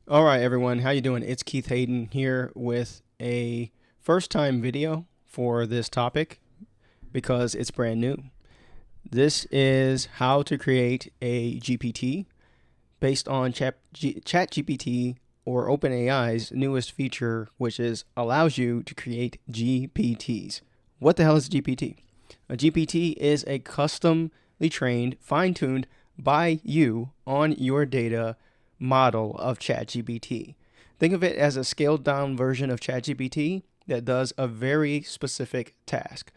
All right, everyone, how you doing? It's Keith Hayden here with a first-time video for this topic because it's brand new. This is how to create a GPT based on ChatGPT or OpenAI's newest feature, which is allows you to create GPTs. What the hell is a GPT? A GPT is a customly trained, fine-tuned by you on your data model of ChatGPT. Think of it as a scaled down version of ChatGPT that does a very specific task.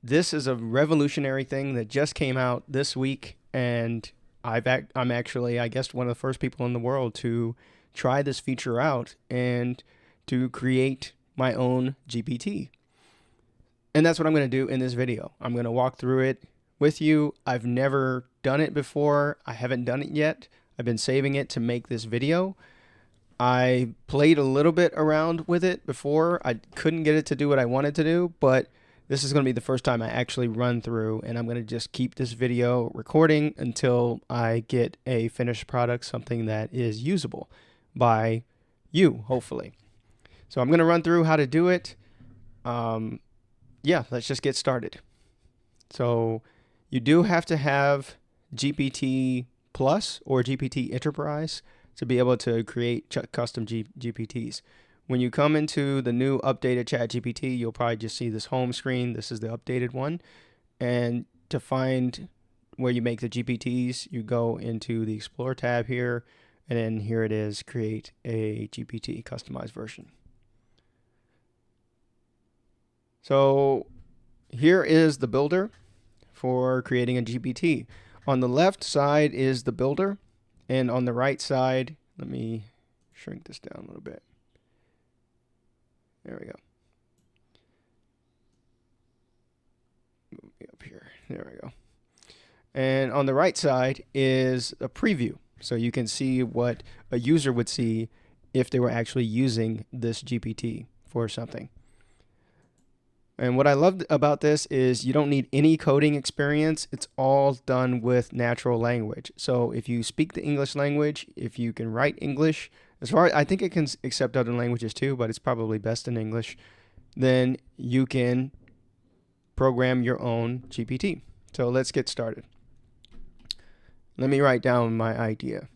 This is a revolutionary thing that just came out this week, and I'm actually, I guess, one of the first people in the world to try this feature out and to create my own GPT. And that's what I'm going to do in this video. I'm going to walk through it with you. I've never done it before. I haven't done it yet. I've been saving it to make this video. I played a little bit around with it before. I couldn't get it to do what I wanted to do, but this is going to be the first time I actually run through, and I'm going to just keep this video recording until I get a finished product, something that is usable by you, hopefully. So I'm going to run through how to do it. Yeah, let's just get started. So you do have to have GPT Plus or GPT Enterprise to be able to create custom GPTs. When you come into the new updated ChatGPT, you'll probably just see this home screen. This is the updated one. And to find where you make the GPTs, you go into the Explore tab here, and then here it is, create a GPT customized version. So here is the builder for creating a GPT. On the left side is the builder, and on the right side, let me shrink this down a little bit. There we go. Move me up here. There we go. And on the right side is a preview, so you can see what a user would see if they were actually using this GPT for something. And what I loved about this is you don't need any coding experience. It's all done with natural language. So if you speak the English language, if you can write English, as far as I think it can accept other languages too, but it's probably best in English, then you can program your own GPT. So let's get started. Let me write down my idea.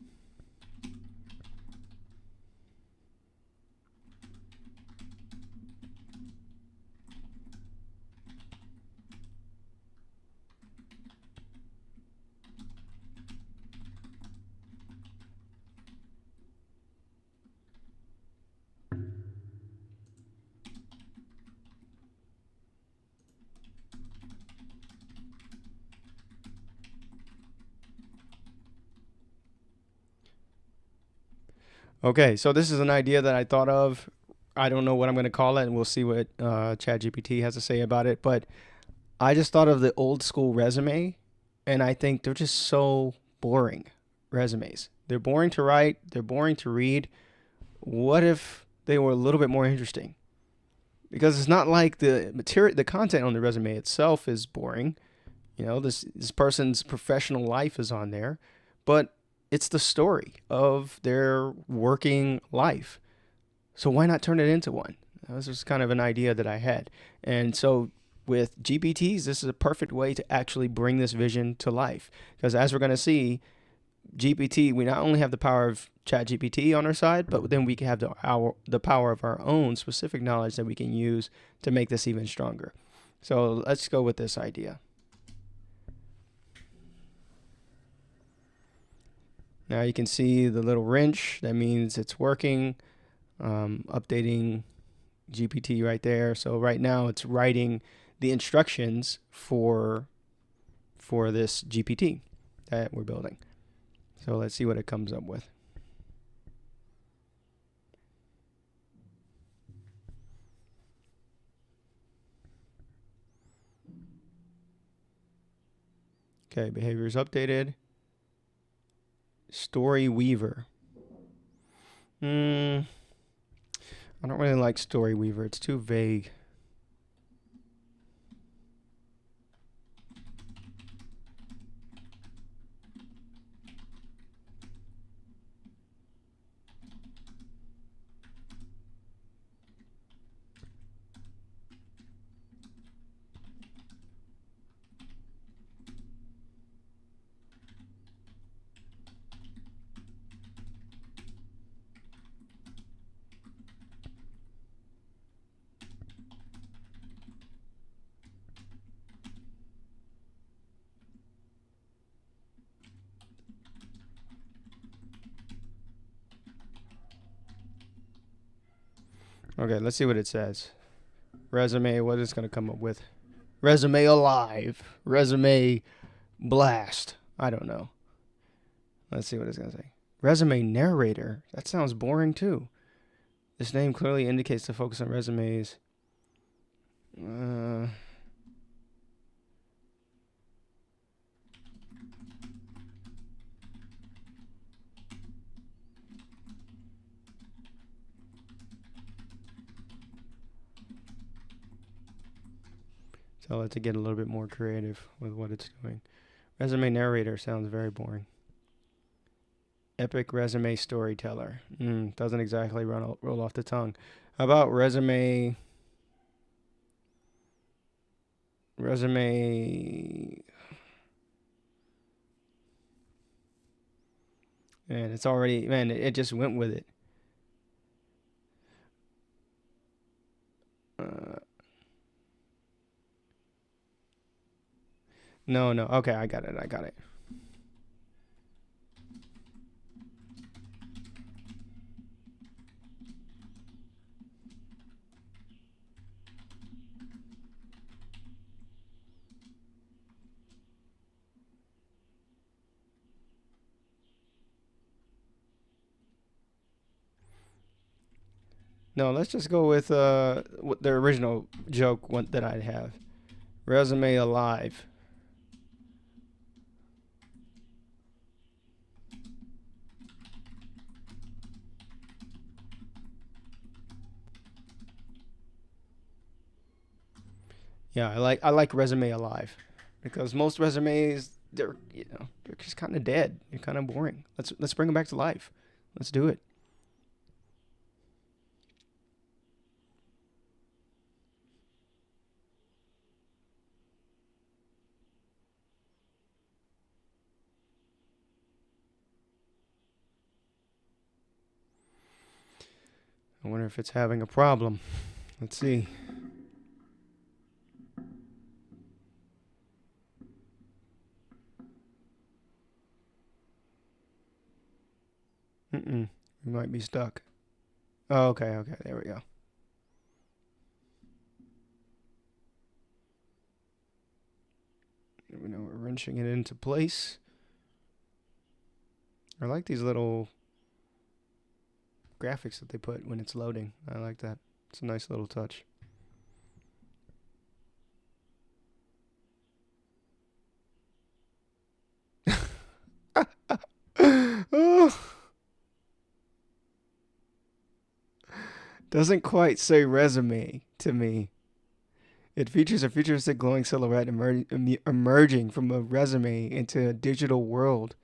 Okay, so this is an idea that I thought of. I don't know what I'm going to call it, and we'll see what ChatGPT has to say about it. But I just thought of the old school resume, and I think they're just so boring resumes. They're boring to write, they're boring to read. What if they were a little bit more interesting? Because it's not like the material, the content on the resume itself is boring. You know, this person's professional life is on there, but it's the story of their working life. So why not turn it into one? This was kind of an idea that I had. And so with GPTs, this is a perfect way to actually bring this vision to life. Because as we're going to see, GPT, we not only have the power of ChatGPT on our side, but then we can have the power of our own specific knowledge that we can use to make this even stronger. So let's go with this idea. Now you can see the little wrench. That means it's working. Updating GPT right there. So right now it's writing the instructions for this GPT that we're building. So let's see what it comes up with. Okay, behavior is updated. Story Weaver. I don't really like Story Weaver. It's too vague. Okay, let's see what it says. Resume, what is going to come up with? Resume alive. Resume blast. I don't know. Let's see what it's going to say. Resume narrator. That sounds boring too. This name clearly indicates the focus on resumes. Tell it to get a little bit more creative with what it's doing. Resume narrator sounds very boring. Epic resume storyteller. Doesn't exactly roll off the tongue. How about resume? Resume. Man, it's already, man, it just went with it. No, no. Okay, I got it. No, let's just go with the original joke one that I'd have. Resume alive. Yeah, I like resume alive because most resumes they're just kind of dead. They're kind of boring. Let's bring them back to life. Let's do it. I wonder if it's having a problem. Let's see. We might be stuck. Oh, okay. There we go. We know we're wrenching it into place. I like these little graphics that they put when it's loading. I like that. It's a nice little touch. Oh, doesn't quite say resume to me. It features a futuristic glowing silhouette emerging from a resume into a digital world,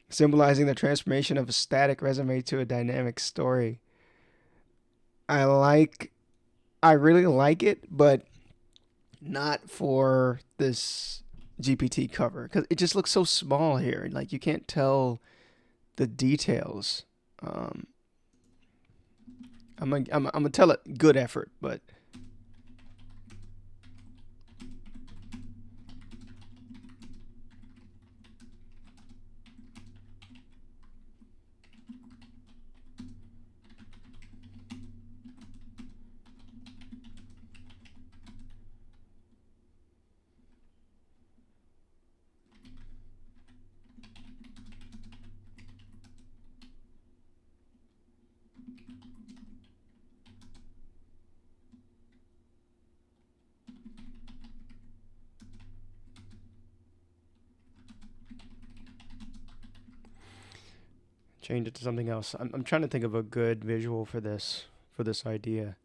symbolizing the transformation of a static resume to a dynamic story. I like, I really like it, but not for this GPT cover because it just looks so small here. Like you can't tell the details. Um, I'm gonna tell it good effort, but change it to something else. I'm trying to think of a good visual for this idea.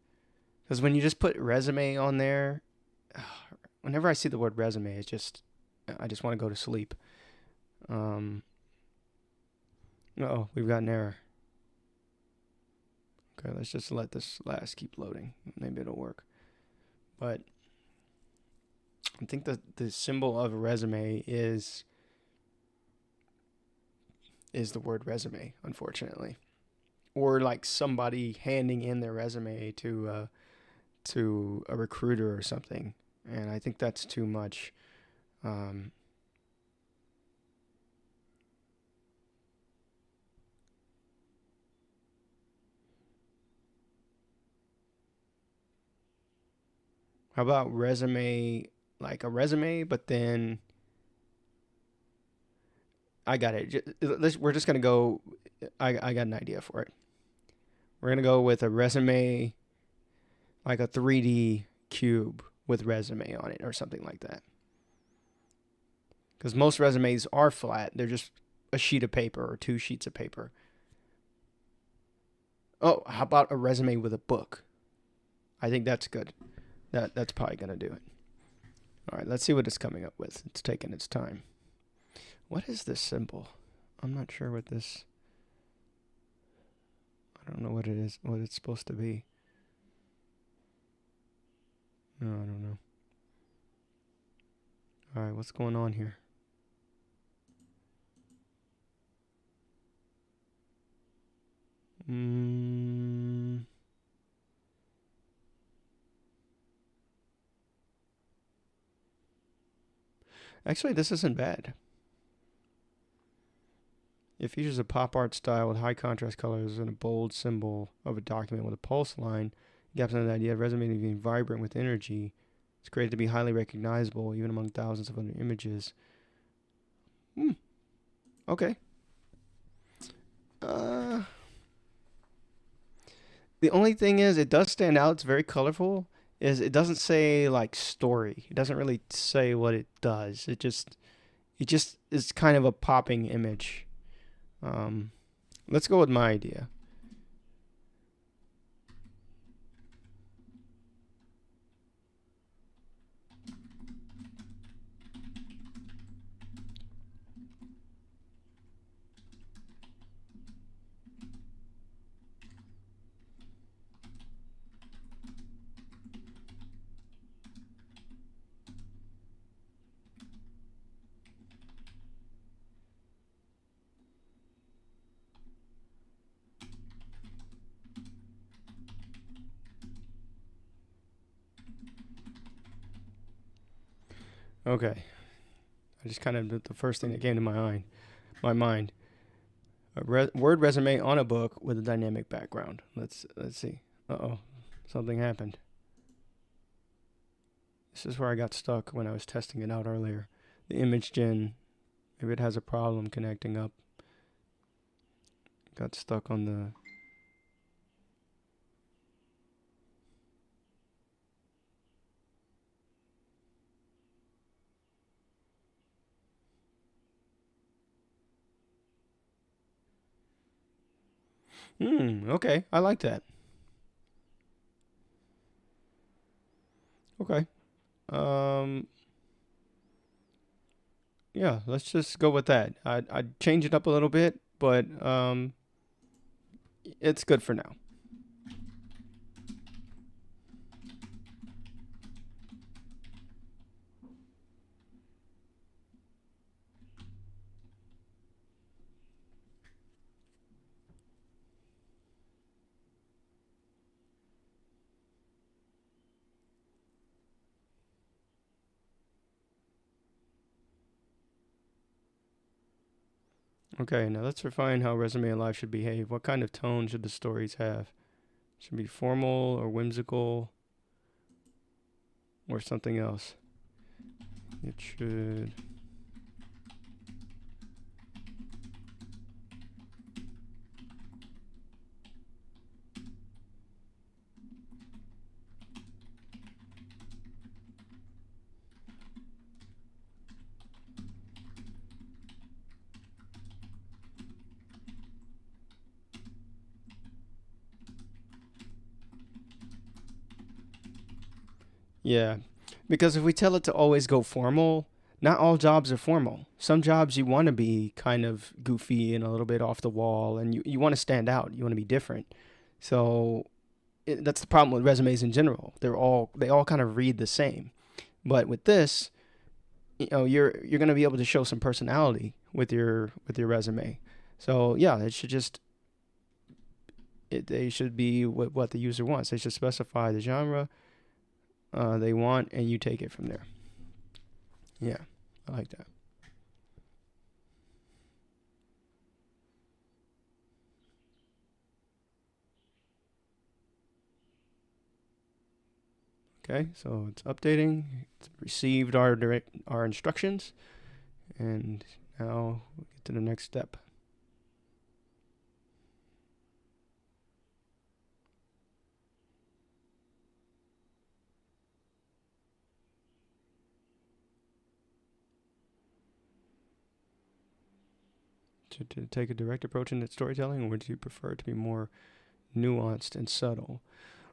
Because when you just put resume on there, whenever I see the word resume, I just want to go to sleep. Um, oh, we've got an error. Okay, let's just let this last keep loading. Maybe it'll work. But I think the symbol of resume is the word resume, unfortunately, or like somebody handing in their resume to a recruiter or something, and I think that's too much. Um, How about resume, like a resume, but then I got it. We're just gonna go. I got an idea for it. We're gonna go with a resume, like a 3D cube with resume on it or something like that. Because most resumes are flat; they're just a sheet of paper or two sheets of paper. Oh, how about a resume with a book? I think that's good. That's probably gonna do it. All right, let's see what it's coming up with. It's taking its time. What is this symbol? I'm not sure what this. I don't know what it is. What it's supposed to be. No, I don't know. All right, what's going on here? Mm, actually, this isn't bad. It features a pop art style with high contrast colors and a bold symbol of a document with a pulse line. Gaps on the idea of resume being vibrant with energy. It's created to be highly recognizable even among thousands of other images. Hmm. Okay. Uh, the only thing is, it does stand out. It's very colorful. Is it doesn't say like story. It doesn't really say what it does. It just is kind of a popping image. Um, let's go with my idea. Okay. I just kind of did the first thing that came to my mind. Word resume on a book with a dynamic background. Let's see. Uh-oh. Something happened. This is where I got stuck when I was testing it out earlier. The image gen, maybe it has a problem connecting up. Got stuck on the. Okay. I like that. Okay. Um, yeah, let's just go with that. I'd change it up a little bit, but it's good for now. Okay, now let's refine how Resume and Live should behave. What kind of tone should the stories have? Should it be formal or whimsical or something else? It should. Yeah, because if we tell it to always go formal, not all jobs are formal. Some jobs you want to be kind of goofy and a little bit off the wall, and you want to stand out. You want to be different. So that's the problem with resumes in general. They all kind of read the same. But with this, you're going to be able to show some personality with your resume. So yeah, they should be what the user wants. They should specify the genre they want, and you take it from there. Yeah, I like that. Okay, so it's updating. It's received our instructions, and now we'll get to the next step. To take a direct approach in its storytelling, or would you prefer it to be more nuanced and subtle?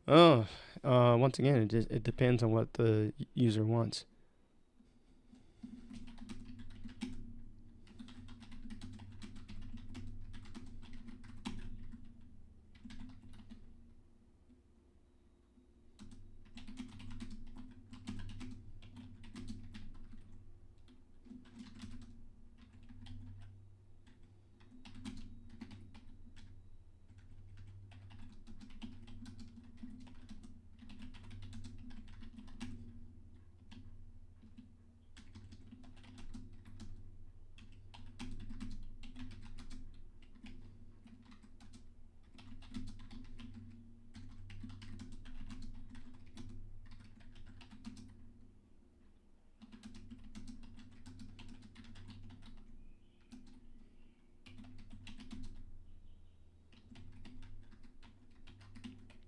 Oh, once again, it depends on what the user wants.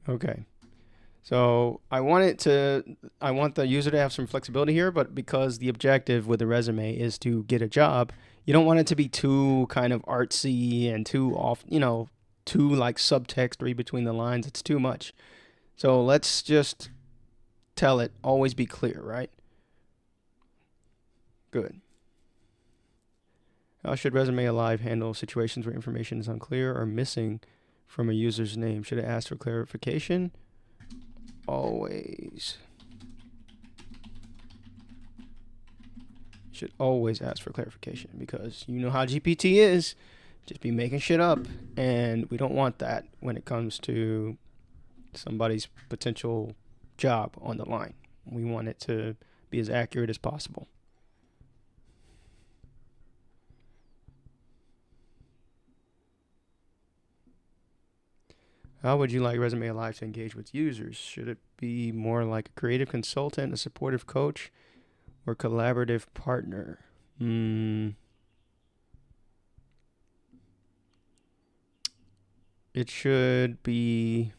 Okay. So I want the user to have some flexibility here, but because the objective with the resume is to get a job, you don't want it to be too kind of artsy and too off, too like subtext read between the lines. It's too much. So let's just tell it, always be clear, right? Good. How should Resume Alive handle situations where information is unclear or missing from a user's name? Should it ask for clarification? Always. Should always ask for clarification, because you know how GPT is. Just be making shit up, and we don't want that when it comes to somebody's potential job on the line. We want it to be as accurate as possible. How would you like Resume Alive to engage with users? Should it be more like a creative consultant, a supportive coach, or collaborative partner? It should be...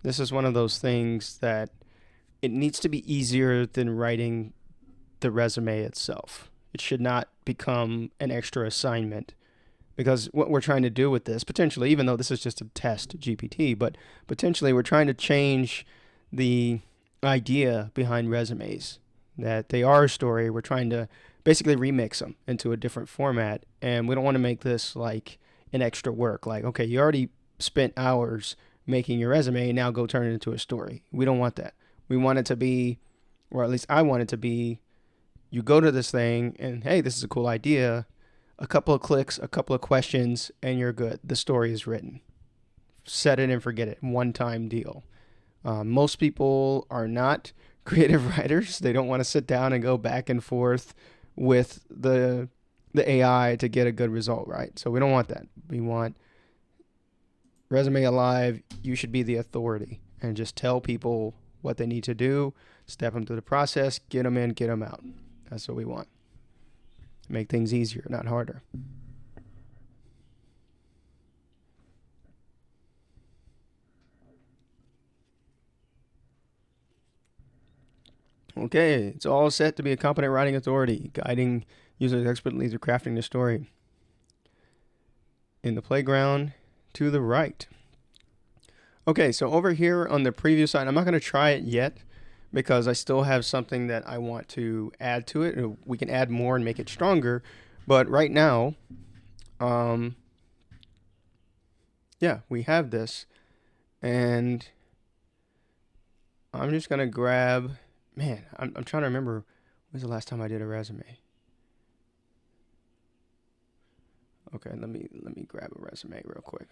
This is one of those things that it needs to be easier than writing the resume itself. It should not become an extra assignment, because what we're trying to do with this, potentially, even though this is just a test GPT, but potentially we're trying to change the idea behind resumes, that they are a story. We're trying to basically remix them into a different format, and we don't want to make this like an extra work. Like, okay, you already spent hours making your resume, now go turn it into a story. We don't want that. We want it to be, or at least I want it to be, you go to this thing and, hey, this is a cool idea. A couple of clicks, a couple of questions, and you're good. The story is written. Set it and forget it. One-time deal. Most people are not creative writers. They don't want to sit down and go back and forth with the AI to get a good result, right? So we don't want that. We want Resume Alive. You should be the authority and just tell people what they need to do, step them through the process, get them in, get them out. That's what we want. Make things easier, not harder. Okay, it's all set to be a competent writing authority, guiding users expertly through crafting the story. In the playground to the right. Okay, so over here on the preview side, I'm not going to try it yet, because I still have something that I want to add to it. We can add more and make it stronger. But right now, um, yeah, we have this. And I'm just going to grab, man, I'm trying to remember when's the last time I did a resume. Okay, let me grab a resume real quick.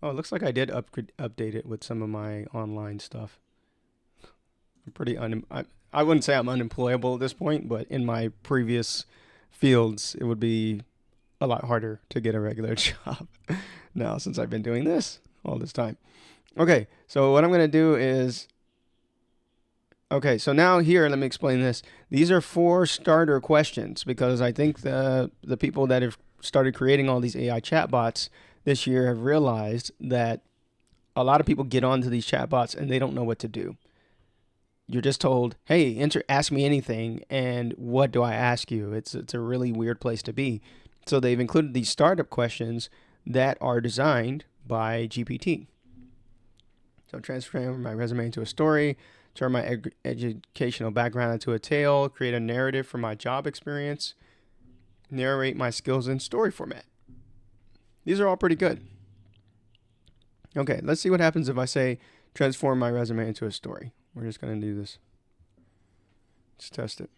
Oh, it looks like I did update it with some of my online stuff. I'm pretty I wouldn't say I'm unemployable at this point, but in my previous fields, it would be a lot harder to get a regular job now since I've been doing this all this time. Okay, so what I'm going to do is, okay, so now here, let me explain this. These are 4 starter questions because I think the people that have started creating all these AI chatbots this year have realized that a lot of people get onto these chatbots and they don't know what to do. You're just told, hey, ask me anything, and what do I ask you? It's a really weird place to be. So they've included these startup questions that are designed by GPT. So transform my resume into a story, turn my educational background into a tale, create a narrative from my job experience, narrate my skills in story format. These are all pretty good. Okay, let's see what happens if I say transform my resume into a story. We're just going to do this. Let's test it.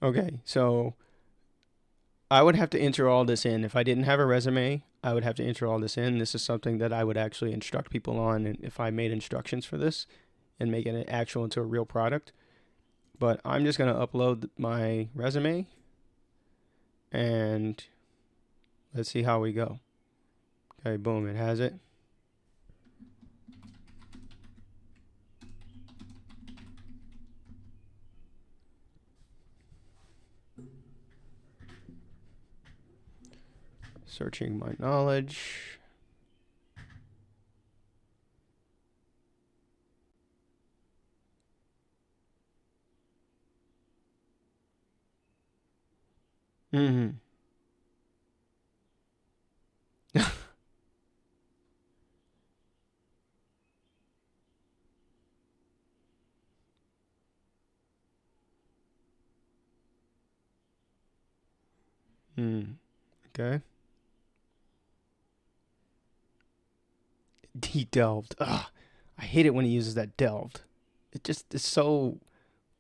Okay, so I would have to enter all this in. If I didn't have a resume, I would have to enter all this in. This is something that I would actually instruct people on, and if I made instructions for this and make it actual into a real product. But I'm just going to upload my resume and let's see how we go. Okay, boom, it has it. Searching my knowledge. Mm-hmm. Okay. He delved. Ugh. I hate it when he uses that delved. It just is so.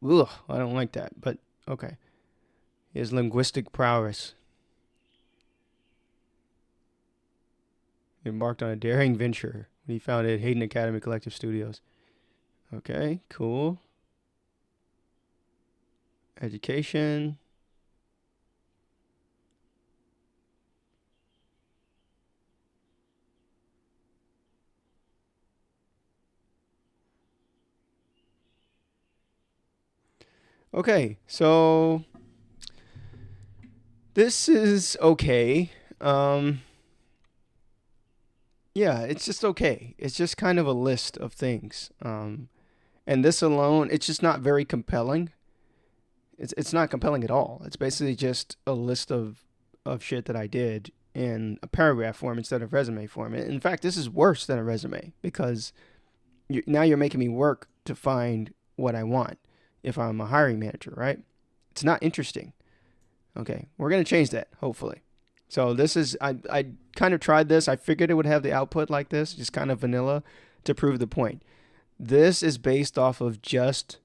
Ugh. I don't like that. But okay. His linguistic prowess. He embarked on a daring venture when he founded Hayden Academy Collective Studios. Okay, cool. Education. Okay, so this is okay. Yeah, it's just okay. It's just kind of a list of things. And this alone, it's just not very compelling. It's not compelling at all. It's basically just a list of shit that I did in a paragraph form instead of resume form. In fact, this is worse than a resume because now you're making me work to find what I want if I'm a hiring manager, right? It's not interesting. Okay, we're going to change that, hopefully. So this is, I kind of tried this. I figured it would have the output like this, just kind of vanilla to prove the point. This is based off of just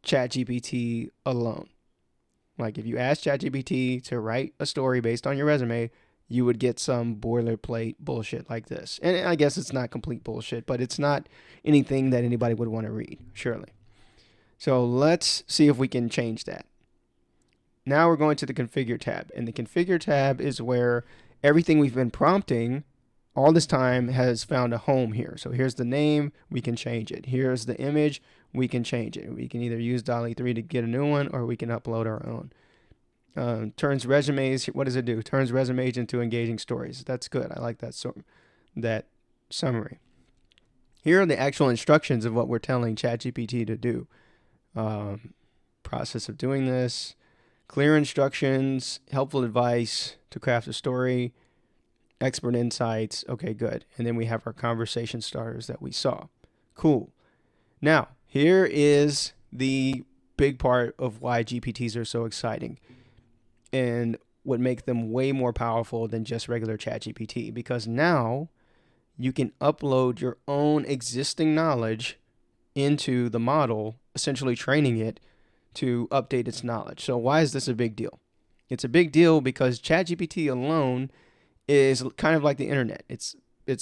ChatGPT alone. Like if you ask ChatGPT to write a story based on your resume, you would get some boilerplate bullshit like this. And I guess it's not complete bullshit, but it's not anything that anybody would want to read, surely. So let's see if we can change that. Now we're going to the configure tab, and the configure tab is where everything we've been prompting all this time has found a home here. So here's the name, we can change it. Here's the image, we can change it. We can either use DALL-E 3 to get a new one, or we can upload our own. Turns resumes. What does it do? Turns resumes into engaging stories. That's good. I like that summary. Here are the actual instructions of what we're telling ChatGPT to do. Process of doing this. Clear instructions, helpful advice to craft a story, expert insights. Okay, good. And then we have our conversation starters that we saw. Cool. Now, here is the big part of why GPTs are so exciting and would make them way more powerful than just regular ChatGPT, because now you can upload your own existing knowledge into the model, essentially training it to update its knowledge. So why is this a big deal? It's a big deal because ChatGPT alone is kind of like the internet. It's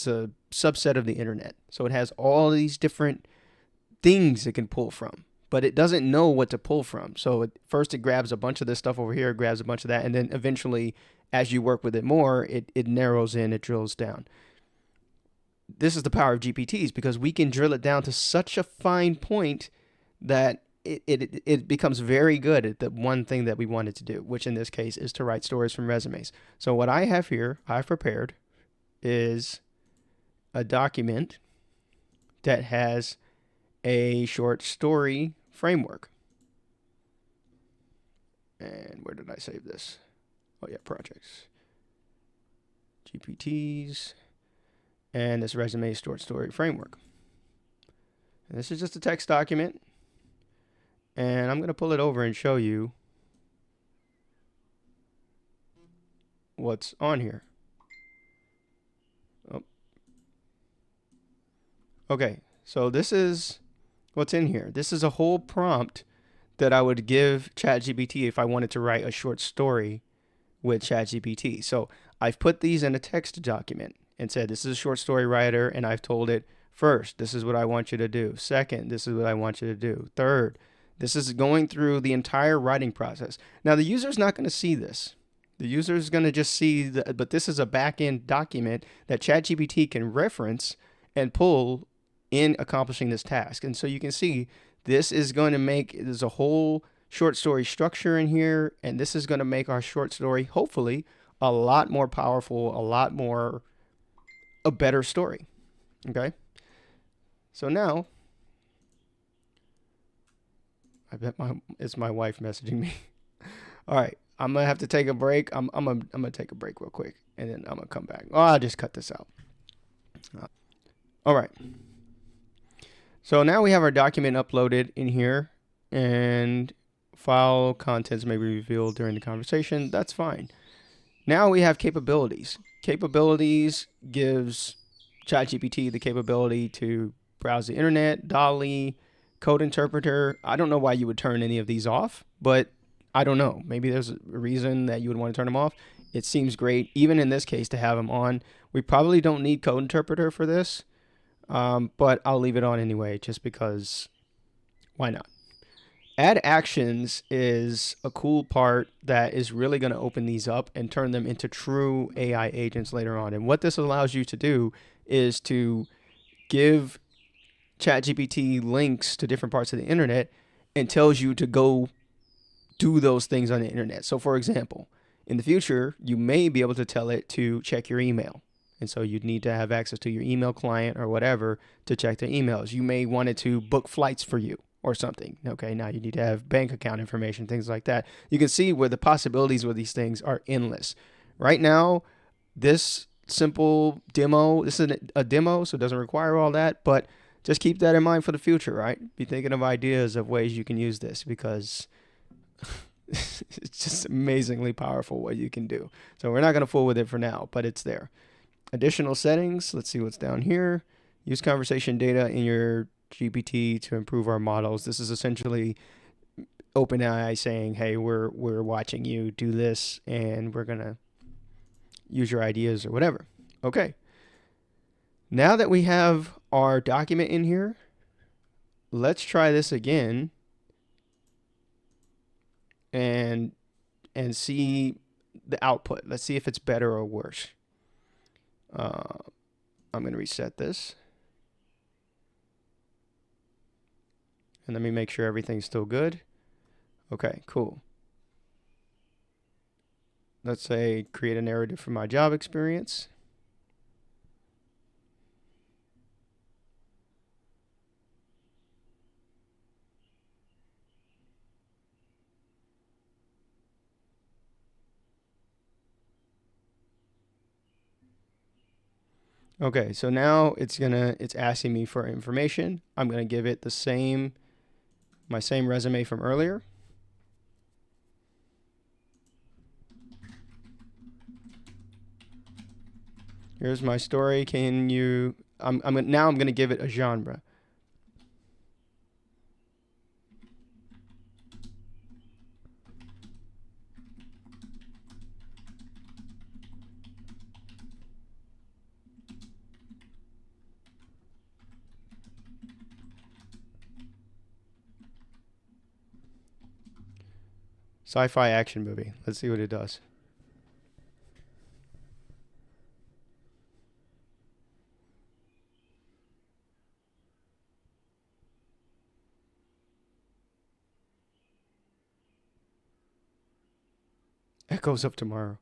a subset of the internet. So it has all these different things it can pull from, but it doesn't know what to pull from. So first it grabs a bunch of this stuff over here, grabs a bunch of that, and then eventually, as you work with it more, it narrows in, it drills down. This is the power of GPTs, because we can drill it down to such a fine point that it becomes very good at the one thing that we want it to do, which in this case is to write stories from resumes. So what I have here, I've prepared, is a document that has a short story framework. And where did I save this? Oh yeah, projects. GPTs. And this resume short story framework. And this is just a text document. And I'm going to pull it over and show you what's on here. Oh. Okay, so this is what's in here. This is a whole prompt that I would give ChatGPT if I wanted to write a short story with ChatGPT. So I've put these in a text document and said, this is a short story writer, and I've told it, first, this is what I want you to do. Second, this is what I want you to do. Third, this is going through the entire writing process. Now, the user's not going to see this. The user is going to just see, but this is a back-end document that ChatGPT can reference and pull in accomplishing this task. And so you can see this is going to make, there's a whole short story structure in here, and this is going to make our short story, hopefully, a lot more powerful, a better story. Okay? So now, I bet it's my wife messaging me. All right, I'm gonna have to take a break. I'm gonna take a break real quick, and then I'm gonna come back. Oh, I'll just cut this out. All right. So now we have our document uploaded in here, and file contents may be revealed during the conversation. That's fine. Now we have capabilities. Capabilities gives ChatGPT the capability to browse the internet, DALL-E, code interpreter. I don't know why you would turn any of these off, but I don't know. Maybe there's a reason that you would want to turn them off. It seems great, even in this case, to have them on. We probably don't need code interpreter for this, but I'll leave it on anyway, just because why not? Add actions is a cool part that is really going to open these up and turn them into true AI agents later on. And what this allows you to do is to give ChatGPT links to different parts of the internet and tells you to go do those things on the internet. So for example, in the future, you may be able to tell it to check your email. And so you'd need to have access to your email client or whatever to check the emails. You may want it to book flights for you or something. Okay, now you need to have bank account information, things like that. You can see where the possibilities with these things are endless. Right now, this simple demo, this is a demo, so it doesn't require all that, but just keep that in mind for the future, right? Be thinking of ideas of ways you can use this, because it's just amazingly powerful what you can do. So we're not going to fool with it for now, but it's there. Additional settings, let's see what's down here. Use conversation data in your GPT to improve our models. This is essentially OpenAI saying, hey, we're watching you do this, and we're going to use your ideas or whatever. Okay. Now that we have our document in here, let's try this again and see the output. Let's see if it's better or worse. I'm going to reset this. And let me make sure everything's still good. Okay, cool. let's say create a narrative for my job experience. Okay, so now it's asking me for information. I'm gonna give it my same resume from earlier. Here's my story. Can you? Now I'm gonna give it a genre. Sci-fi action movie. Let's see what it does. Echoes of Tomorrow.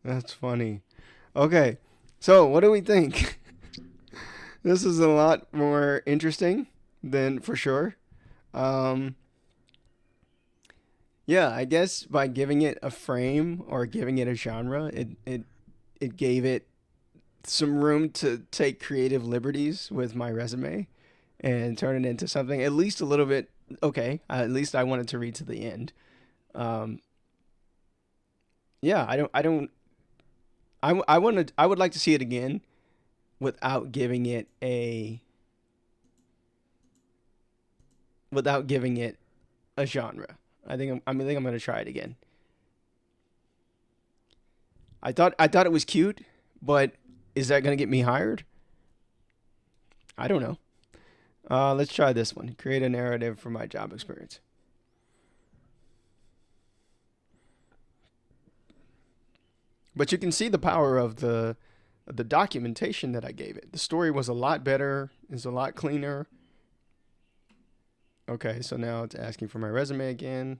That's funny. Okay, so what do we think? This is a lot more interesting than for sure. Um, yeah, I guess by giving it a frame or giving it a genre, it gave it some room to take creative liberties with my resume and turn it into something at least a little bit okay. At least I wanted to read to the end. Um, yeah, I don't. I wanted. I would like to see it again without giving it a without giving it a genre. I think I'm gonna try it again. I thought it was cute, but is that gonna get me hired? I don't know. Let's try this one. Create a narrative for my job experience. But you can see the power of the documentation that I gave it. The story was a lot better. Is a lot cleaner. Okay, so now it's asking for my resume again.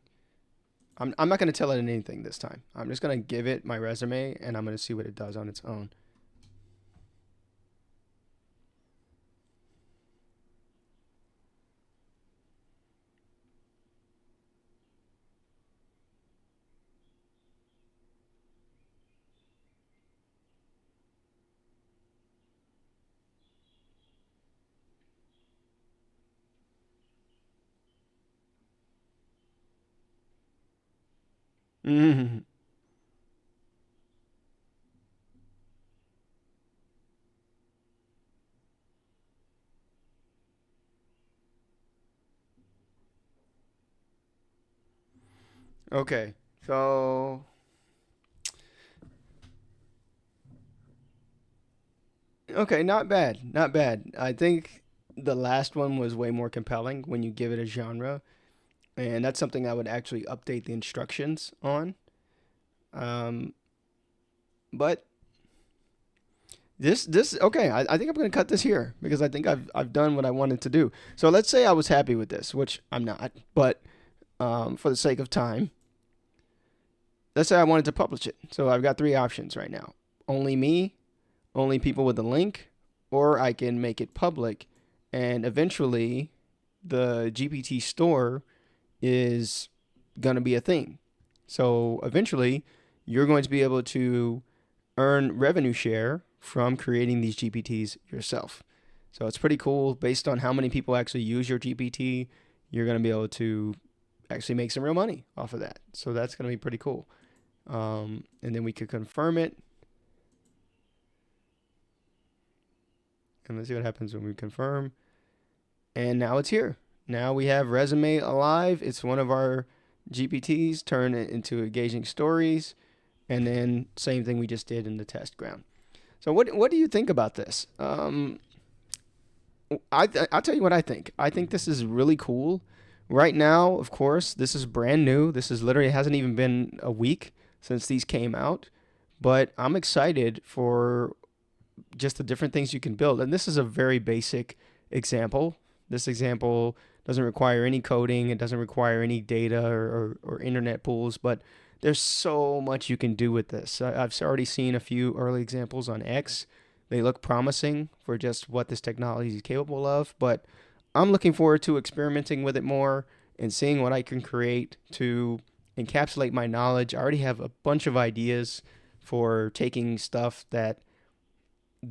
I'm not going to tell it anything this time. I'm just going to give it my resume and I'm going to see what it does on its own. Mm-hmm. Okay, so okay, not bad, not bad. I think the last one was way more compelling when you give it a genre, and that's something I would actually update the instructions on. Um, but this okay. I think I'm gonna cut this here because I think I've done what I wanted to do. So let's say I was happy with this, which I'm not, but for the sake of time, let's say I wanted to publish it. So I've got three options right now. only me, only people with the link, or I can make it public. And eventually, the GPT store is going to be a thing. So eventually, you're going to be able to earn revenue share from creating these GPTs yourself. So it's pretty cool. Based on how many people actually use your GPT, you're going to be able to actually make some real money off of that. So that's going to be pretty cool. And then we could confirm it. And let's see what happens when we confirm. And now it's here. Now we have Resume alive. It's one of our GPTs. Turn it into engaging stories. And then same thing we just did in the test ground. So what do you think about this? I'll tell you what I think. I think this is really cool. Right now, of course, this is brand new. This is literally hasn't even been a week since these came out. But I'm excited for just the different things you can build. And this is a very basic example. This example doesn't require any coding. It doesn't require any data or internet pools, but there's so much you can do with this. I've already seen a few early examples on X. They look promising for just what this technology is capable of, but I'm looking forward to experimenting with it more and seeing what I can create to encapsulate my knowledge. I already have a bunch of ideas for taking stuff that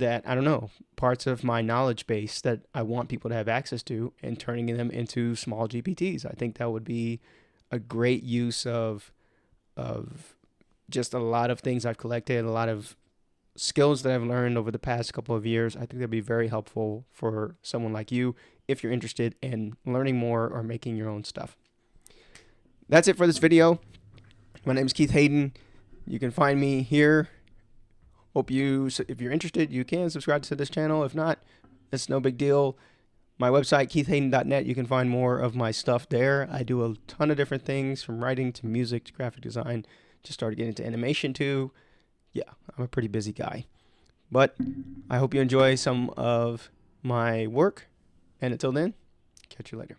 I don't know, parts of my knowledge base that I want people to have access to and turning them into small GPTs. I think that would be a great use of just a lot of things I've collected, a lot of skills that I've learned over the past couple of years. I think that'd be very helpful for someone like you if you're interested in learning more or making your own stuff. That's it for this video. My name is Keith Hayden. You can find me here. If you're interested, you can subscribe to this channel. If not, it's no big deal. My website, keithhayden.net, you can find more of my stuff there. I do a ton of different things from writing to music to graphic design. Just started getting into animation too. Yeah, I'm a pretty busy guy. But I hope you enjoy some of my work. And until then, catch you later.